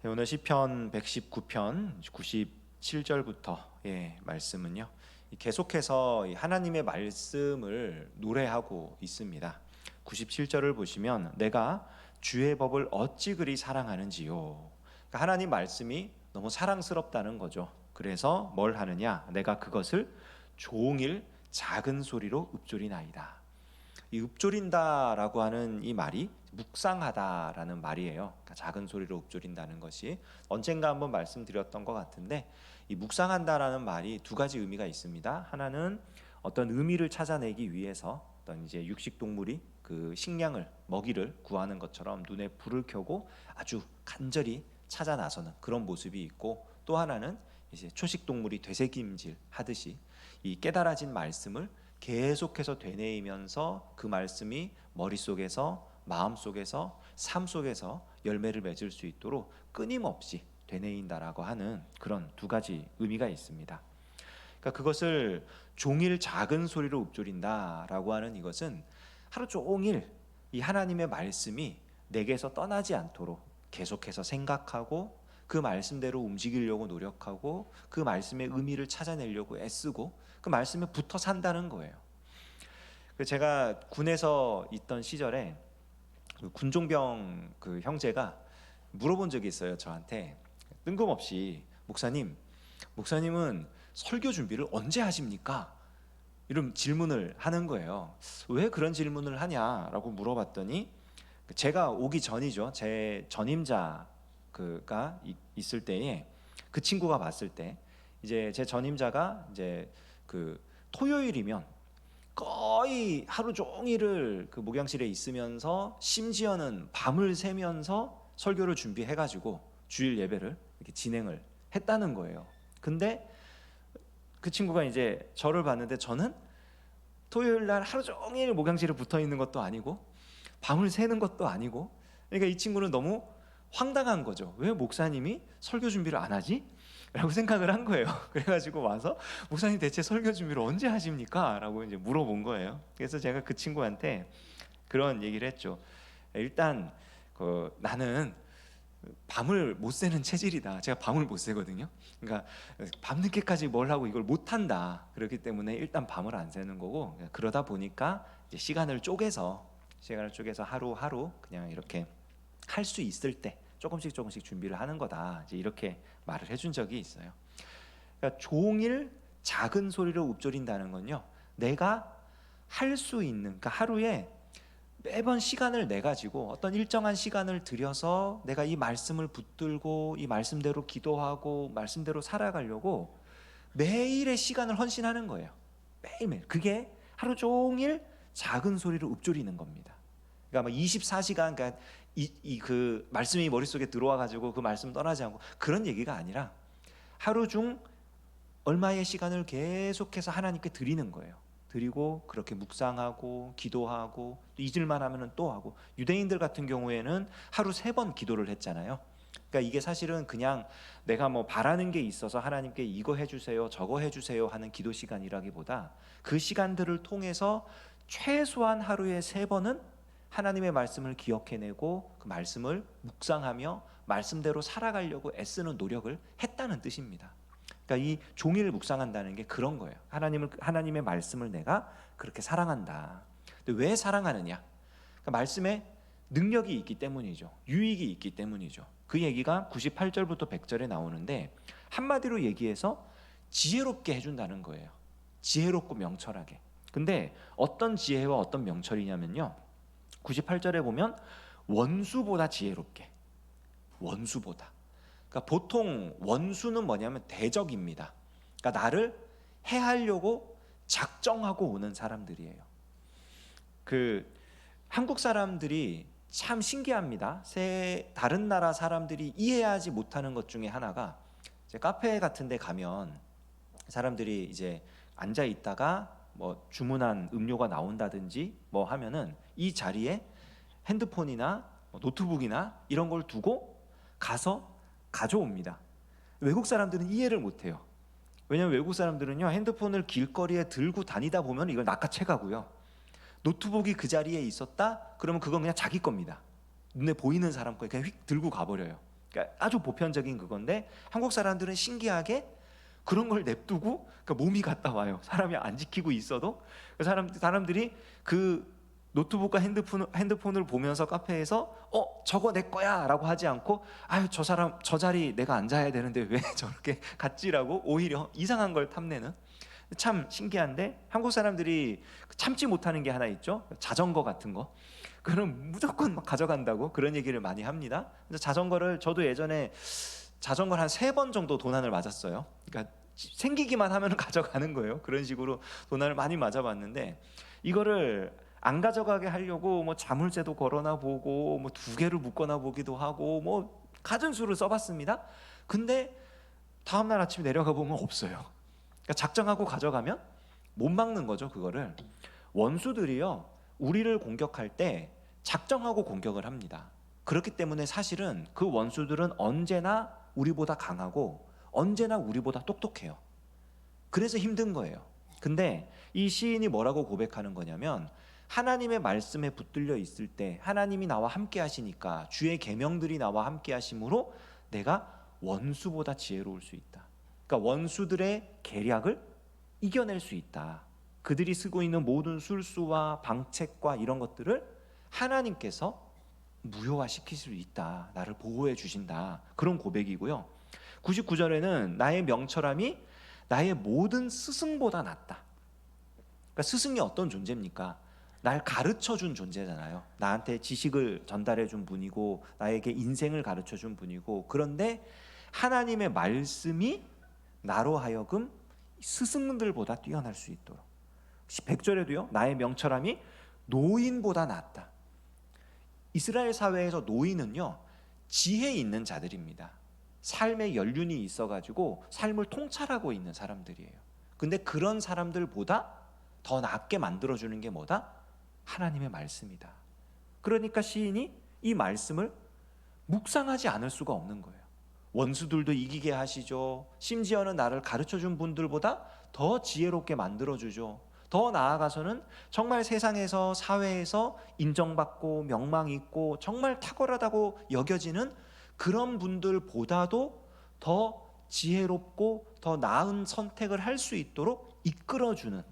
오늘 시편 119편 97절부터 말씀은요. 계속해서 하나님의 말씀을 노래하고 있습니다. 97절을 보시면 내가 주의 법을 어찌 그리 사랑하는지요. 그러니까 하나님 말씀이 너무 사랑스럽다는 거죠. 그래서 뭘 하느냐? 내가 그것을 종일 작은 소리로 읊조리나이다. 이 읊조린다라고 하는 이 말이 묵상하다라는 말이에요. 그러니까 작은 소리로 읊조린다는 것이 언젠가 한번 말씀드렸던 것 같은데, 이 묵상한다라는 말이 두 가지 의미가 있습니다. 하나는 어떤 의미를 찾아내기 위해서 어떤 이제 육식 동물이 그 식량을 먹이를 구하는 것처럼 눈에 불을 켜고 아주 간절히 찾아 나서는 그런 모습이 있고, 또 하나는 이제 초식 동물이 되새김질 하듯이 이 깨달아진 말씀을 계속해서 되뇌이면서 그 말씀이 머릿속에서, 마음속에서, 삶 속에서 열매를 맺을 수 있도록 끊임없이 되뇌인다라고 하는 그런 두 가지 의미가 있습니다. 그러니까 그것을 종일 작은 소리로 읊조린다라고 하는 이것은 하루 종일 이 하나님의 말씀이 내게서 떠나지 않도록 계속해서 생각하고 그 말씀대로 움직이려고 노력하고 그 말씀의 의미를 찾아내려고 애쓰고 그 말씀에 붙어 산다는 거예요. 제가 군에서 있던 시절에 군종병 그 형제가 물어본 적이 있어요. 저한테 뜬금없이 목사님은 설교 준비를 언제 하십니까? 이런 질문을 하는 거예요. 왜 그런 질문을 하냐라고 물어봤더니, 제가 오기 전이죠. 제 전임자가 있을 때에 그 친구가 봤을 때 이제 제 전임자가 이제 그 토요일이면 거의 하루 종일을 그 목양실에 있으면서 심지어는 밤을 새면서 설교를 준비해가지고 주일 예배를 이렇게 진행을 했다는 거예요. 근데 그 친구가 이제 저를 봤는데, 저는 토요일 날 하루 종일 목양실에 붙어 있는 것도 아니고 밤을 새는 것도 아니고, 그러니까 이 친구는 너무 황당한 거죠. 왜 목사님이 설교 준비를 안 하지? 라고 생각을 한 거예요. 그래가지고 와서 목사님 대체 설교 준비를 언제 하십니까? 라고 이제 물어본 거예요. 그래서 제가 그 친구한테 그런 얘기를 했죠. 일단 나는 밤을 못 새는 체질이다. 제가 밤을 못 새거든요. 그러니까 밤늦게까지 뭘 하고 이걸 못 한다. 그렇기 때문에 일단 밤을 안 새는 거고, 그러다 보니까 이제 시간을 쪼개서 하루하루 그냥 이렇게 할 수 있을 때 조금씩 준비를 하는 거다. 이제 이렇게 말을 해준 적이 있어요. 그러니까 종일 작은 소리로 읊조린다는 건요, 내가 할 수 있는, 그러니까 하루에 매번 시간을 내 가지고 어떤 일정한 시간을 들여서 내가 이 말씀을 붙들고 이 말씀대로 기도하고 말씀대로 살아가려고 매일의 시간을 헌신하는 거예요. 매일매일. 그게 하루 종일 작은 소리로 읊조리는 겁니다. 그러니까 24시간, 그러니까 그 말씀이 머릿속에 들어와 가지고 그 말씀 떠나지 않고 그런 얘기가 아니라 하루 중 얼마의 시간을 계속해서 하나님께 드리는 거예요. 드리고 그렇게 묵상하고 기도하고 잊을만 하면은 또 하고, 유대인들 같은 경우에는 하루 3번 기도를 했잖아요. 그러니까 이게 사실은 그냥 내가 뭐 바라는 게 있어서 하나님께 이거 해주세요 저거 해주세요 하는 기도 시간이라기보다, 그 시간들을 통해서 최소한 하루에 3번은 하나님의 말씀을 기억해내고 그 말씀을 묵상하며 말씀대로 살아가려고 애쓰는 노력을 했다는 뜻입니다. 그러니까 이 종일 묵상한다는 게 그런 거예요. 하나님의 말씀을 내가 그렇게 사랑한다. 근데 왜 사랑하느냐? 그러니까 말씀에 능력이 있기 때문이죠. 유익이 있기 때문이죠. 그 얘기가 98절부터 100절에 나오는데, 한마디로 얘기해서 지혜롭게 해준다는 거예요. 지혜롭고 명철하게. 근데 어떤 지혜와 어떤 명철이냐면요, 98절에 보면 원수보다 지혜롭게. 원수보다. 그러니까 보통 원수는 뭐냐면 대적입니다. 그러니까 나를 해하려고 작정하고 오는 사람들이에요. 한국 사람들이 참 신기합니다. 다른 나라 사람들이 이해하지 못하는 것 중에 하나가, 이제 카페 같은 데 가면 사람들이 이제 앉아 있다가 뭐 주문한 음료가 나온다든지 뭐 하면은 이 자리에 핸드폰이나 노트북이나 이런 걸 두고 가서 가져옵니다. 외국 사람들은 이해를 못해요. 왜냐하면 외국 사람들은요, 핸드폰을 길거리에 들고 다니다 보면 이걸 낚아채 가고요, 노트북이 그 자리에 있었다 그러면 그건 그냥 자기 겁니다. 눈에 보이는 사람 거에 그냥 휙 들고 가버려요. 그러니까 아주 보편적인 그건데 한국 사람들은 신기하게 그런 걸 냅두고 그러니까 몸이 갔다 와요. 사람이 안 지키고 있어도 사람들이 그 노트북과 핸드폰을 보면서 카페에서 저거 내 거야라고 하지 않고 아유 저 사람 저 자리 내가 앉아야 되는데 왜 저렇게 갔지라고 오히려 이상한 걸 탐내는 참 신기한데 한국 사람들이 참지 못하는 게 하나 있죠. 자전거 같은 거. 그럼 무조건 막 가져간다고 그런 얘기를 많이 합니다. 그래서 자전거를 저도 예전에 자전거를 한 3번 정도 도난을 맞았어요. 그러니까 생기기만 하면 가져가는 거예요. 그런 식으로 도난을 많이 맞아봤는데 이거를 안 가져가게 하려고 뭐 자물쇠도 걸어놔 보고 뭐 2개를 묶어놔 보기도 하고 뭐 갖은 수를 써봤습니다. 근데 다음날 아침에 내려가 보면 없어요. 그러니까 작정하고 가져가면 못 막는 거죠. 그거를 원수들이요 우리를 공격할 때 작정하고 공격을 합니다. 그렇기 때문에 사실은 그 원수들은 언제나 우리보다 강하고 언제나 우리보다 똑똑해요. 그래서 힘든 거예요. 근데 이 시인이 뭐라고 고백하는 거냐면 하나님의 말씀에 붙들려 있을 때 하나님이 나와 함께 하시니까 주의 계명들이 나와 함께 하심으로 내가 원수보다 지혜로울 수 있다. 그러니까 원수들의 계략을 이겨낼 수 있다. 그들이 쓰고 있는 모든 술수와 방책과 이런 것들을 하나님께서 무효화시킬 수 있다. 나를 보호해 주신다. 그런 고백이고요. 99절에는 나의 명철함이 나의 모든 스승보다 낫다. 그러니까 스승이 어떤 존재입니까? 날 가르쳐 준 존재잖아요. 나한테 지식을 전달해 준 분이고 나에게 인생을 가르쳐 준 분이고 그런데 하나님의 말씀이 나로 하여금 스승들보다 뛰어날 수 있도록 100절에도요. 나의 명철함이 노인보다 낫다. 이스라엘 사회에서 노인은요. 지혜 있는 자들입니다. 삶의 연륜이 있어가지고 삶을 통찰하고 있는 사람들이에요. 근데 그런 사람들보다 더 낫게 만들어주는 게 뭐다? 하나님의 말씀이다. 그러니까 시인이 이 말씀을 묵상하지 않을 수가 없는 거예요. 원수들도 이기게 하시죠. 심지어는 나를 가르쳐준 분들보다 더 지혜롭게 만들어주죠. 더 나아가서는 정말 세상에서 사회에서 인정받고 명망 있고 정말 탁월하다고 여겨지는 그런 분들보다도 더 지혜롭고 더 나은 선택을 할 수 있도록 이끌어주는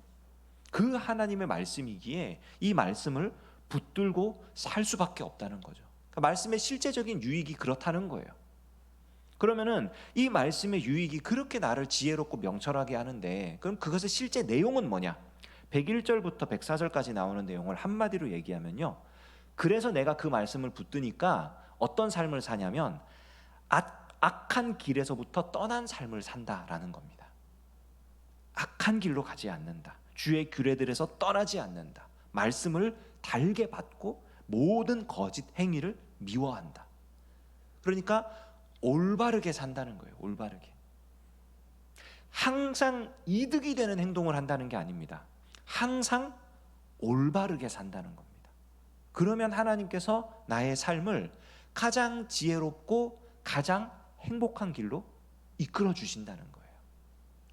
그 하나님의 말씀이기에 이 말씀을 붙들고 살 수밖에 없다는 거죠. 그러니까 말씀의 실제적인 유익이 그렇다는 거예요. 그러면은 이 말씀의 유익이 그렇게 나를 지혜롭고 명철하게 하는데 그럼 그것의 실제 내용은 뭐냐? 101절부터 104절까지 나오는 내용을 한마디로 얘기하면요. 그래서 내가 그 말씀을 붙드니까 어떤 삶을 사냐면 악한 길에서부터 떠난 삶을 산다라는 겁니다. 악한 길로 가지 않는다. 주의 규례들에서 떠나지 않는다. 말씀을 달게 받고 모든 거짓 행위를 미워한다. 그러니까 올바르게 산다는 거예요. 올바르게. 항상 이득이 되는 행동을 한다는 게 아닙니다. 항상 올바르게 산다는 겁니다. 그러면 하나님께서 나의 삶을 가장 지혜롭고 가장 행복한 길로 이끌어 주신다는 거예요.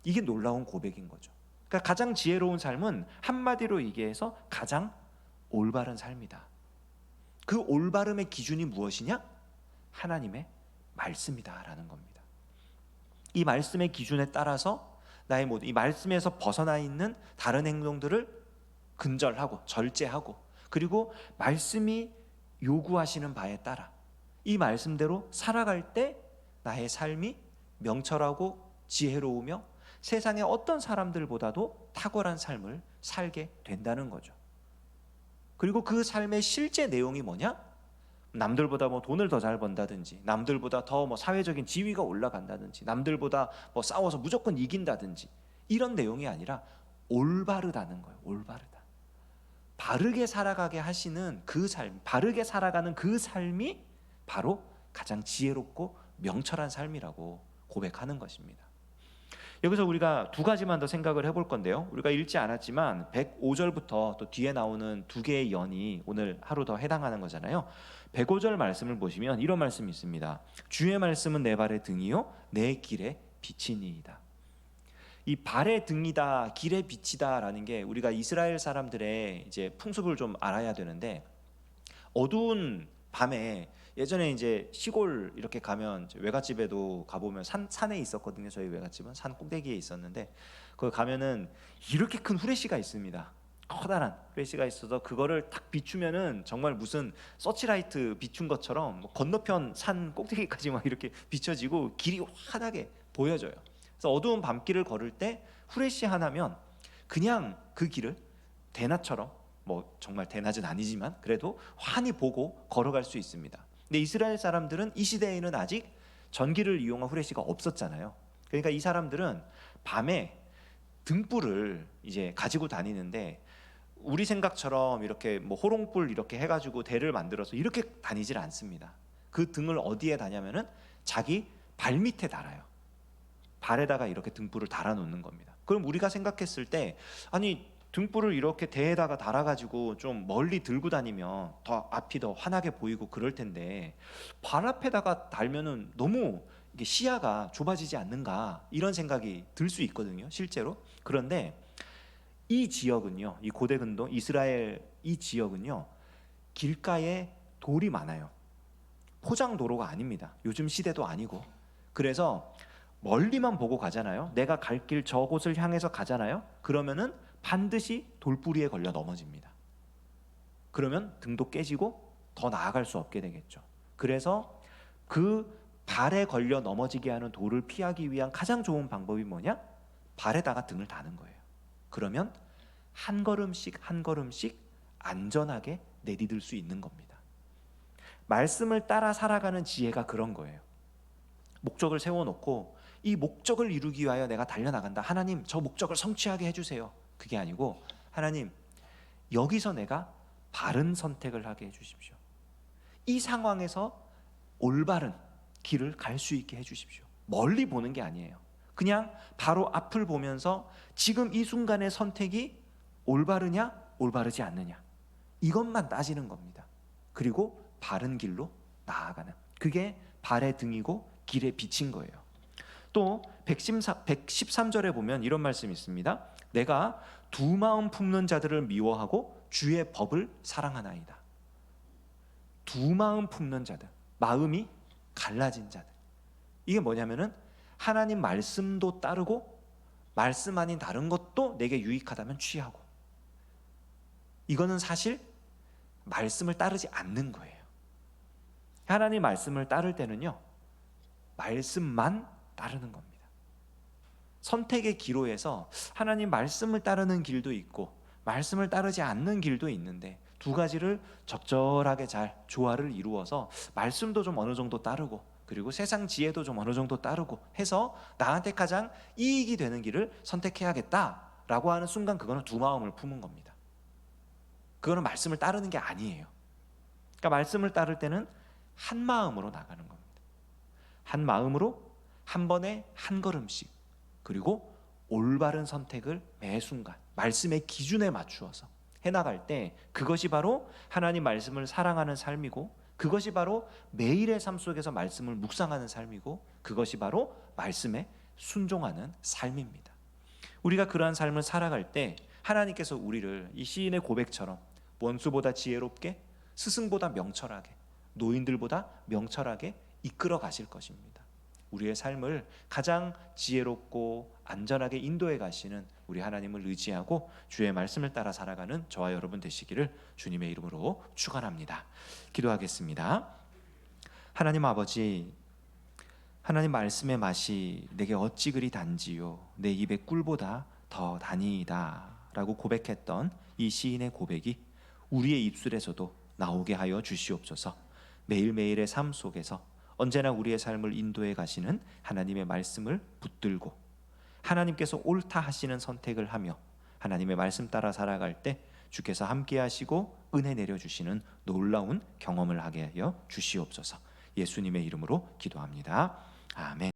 이게 놀라운 고백인 거죠. 그러니까 가장 지혜로운 삶은 한마디로 얘기해서 가장 올바른 삶이다. 그 올바름의 기준이 무엇이냐? 하나님의 말씀이다라는 겁니다. 이 말씀의 기준에 따라서 나의 모든 이 말씀에서 벗어나 있는 다른 행동들을 근절하고 절제하고 그리고 말씀이 요구하시는 바에 따라 이 말씀대로 살아갈 때 나의 삶이 명철하고 지혜로우며 세상의 어떤 사람들보다도 탁월한 삶을 살게 된다는 거죠. 그리고 그 삶의 실제 내용이 뭐냐? 남들보다 뭐 돈을 더 잘 번다든지 남들보다 더 뭐 사회적인 지위가 올라간다든지 남들보다 뭐 싸워서 무조건 이긴다든지 이런 내용이 아니라 올바르다는 거예요. 올바르다. 바르게 살아가게 하시는 그 삶, 바르게 살아가는 그 삶이 바로 가장 지혜롭고 명철한 삶이라고 고백하는 것입니다. 여기서 우리가 2가지만 더 생각을 해볼 건데요. 우리가 읽지 않았지만 105절부터 또 뒤에 나오는 2개의 연이 오늘 하루 더 해당하는 거잖아요. 105절 말씀을 보시면 이런 말씀이 있습니다. 주의 말씀은 내 발의 등이요 내 길의 빛이니이다. 이 발의 등이다, 길의 빛이다라는 게 우리가 이스라엘 사람들의 이제 풍습을 좀 알아야 되는데 어두운 밤에 예전에 이제 시골 이렇게 가면 이제 외갓집에도 가보면 산에 있었거든요. 저희 외갓집은 산 꼭대기에 있었는데 거기 가면은 이렇게 큰 후레쉬가 있습니다. 커다란 후레쉬가 있어서 그거를 딱 비추면은 정말 무슨 서치라이트 비춘 것처럼 뭐 건너편 산 꼭대기까지 막 이렇게 비춰지고 길이 환하게 보여져요. 그래서 어두운 밤길을 걸을 때 후레쉬 하나면 그냥 그 길을 대낮처럼, 뭐 정말 대낮은 아니지만 그래도 환히 보고 걸어갈 수 있습니다. 근데 이스라엘 사람들은 이 시대에는 아직 전기를 이용한 후레쉬가 없었잖아요. 그러니까 이 사람들은 밤에 등불을 이제 가지고 다니는데 우리 생각처럼 이렇게 뭐 호롱불 이렇게 해가지고 대를 만들어서 이렇게 다니질 않습니다. 그 등을 어디에 다냐면은 자기 발 밑에 달아요. 발에다가 이렇게 등불을 달아놓는 겁니다. 그럼 우리가 생각했을 때 아니 등불을 이렇게 대에다가 달아가지고 좀 멀리 들고 다니면 더 앞이 더 환하게 보이고 그럴 텐데 발 앞에다가 달면은 너무 이게 시야가 좁아지지 않는가 이런 생각이 들 수 있거든요, 실제로. 그런데 이 지역은요, 이 고대 근동 이스라엘 이 지역은요 길가에 돌이 많아요. 포장 도로가 아닙니다. 요즘 시대도 아니고. 그래서 멀리만 보고 가잖아요. 내가 갈 길 저곳을 향해서 가잖아요. 그러면은 반드시 돌부리에 걸려 넘어집니다. 그러면 등도 깨지고 더 나아갈 수 없게 되겠죠. 그래서 그 발에 걸려 넘어지게 하는 돌을 피하기 위한 가장 좋은 방법이 뭐냐? 발에다가 등을 다는 거예요. 그러면 한 걸음씩 한 걸음씩 안전하게 내디딜 수 있는 겁니다. 말씀을 따라 살아가는 지혜가 그런 거예요. 목적을 세워놓고 이 목적을 이루기 위하여 내가 달려나간다. 하나님, 저 목적을 성취하게 해주세요. 그게 아니고 하나님, 여기서 내가 바른 선택을 하게 해주십시오. 이 상황에서 올바른 길을 갈 수 있게 해주십시오. 멀리 보는 게 아니에요. 그냥 바로 앞을 보면서 지금 이 순간의 선택이 올바르냐 올바르지 않느냐 이것만 따지는 겁니다. 그리고 바른 길로 나아가는, 그게 발의 등이고 길의 빛인 거예요. 또 113절에 보면 이런 말씀이 있습니다. 내가 두 마음 품는 자들을 미워하고 주의 법을 사랑하나이다. 두 마음 품는 자들, 마음이 갈라진 자들. 이게 뭐냐면은 하나님 말씀도 따르고 말씀 아닌 다른 것도 내게 유익하다면 취하고, 이거는 사실 말씀을 따르지 않는 거예요. 하나님 말씀을 따를 때는요 말씀만 따르는 겁니다. 선택의 기로에서 하나님 말씀을 따르는 길도 있고 말씀을 따르지 않는 길도 있는데 두 가지를 적절하게 잘 조화를 이루어서 말씀도 좀 어느 정도 따르고 그리고 세상 지혜도 좀 어느 정도 따르고 해서 나한테 가장 이익이 되는 길을 선택해야겠다라고 하는 순간 그거는 두 마음을 품은 겁니다. 그거는 말씀을 따르는 게 아니에요. 그러니까 말씀을 따를 때는 한 마음으로 나가는 겁니다. 한 마음으로 한 번에 한 걸음씩, 그리고 올바른 선택을 매 순간 말씀의 기준에 맞추어서 해나갈 때 그것이 바로 하나님 말씀을 사랑하는 삶이고, 그것이 바로 매일의 삶 속에서 말씀을 묵상하는 삶이고, 그것이 바로 말씀에 순종하는 삶입니다. 우리가 그러한 삶을 살아갈 때 하나님께서 우리를 이 시인의 고백처럼 원수보다 지혜롭게, 스승보다 명철하게, 노인들보다 명철하게 이끌어 가실 것입니다. 우리의 삶을 가장 지혜롭고 안전하게 인도해 가시는 우리 하나님을 의지하고 주의 말씀을 따라 살아가는 저와 여러분 되시기를 주님의 이름으로 축원합니다. 기도하겠습니다. 하나님 아버지, 하나님 말씀의 맛이 내게 어찌 그리 단지요 내 입의 꿀보다 더 다니이다 라고 고백했던 이 시인의 고백이 우리의 입술에서도 나오게 하여 주시옵소서. 매일매일의 삶 속에서 언제나 우리의 삶을 인도해 가시는 하나님의 말씀을 붙들고 하나님께서 옳다 하시는 선택을 하며 하나님의 말씀 따라 살아갈 때 주께서 함께 하시고 은혜 내려주시는 놀라운 경험을 하게 하여 주시옵소서. 예수님의 이름으로 기도합니다. 아멘.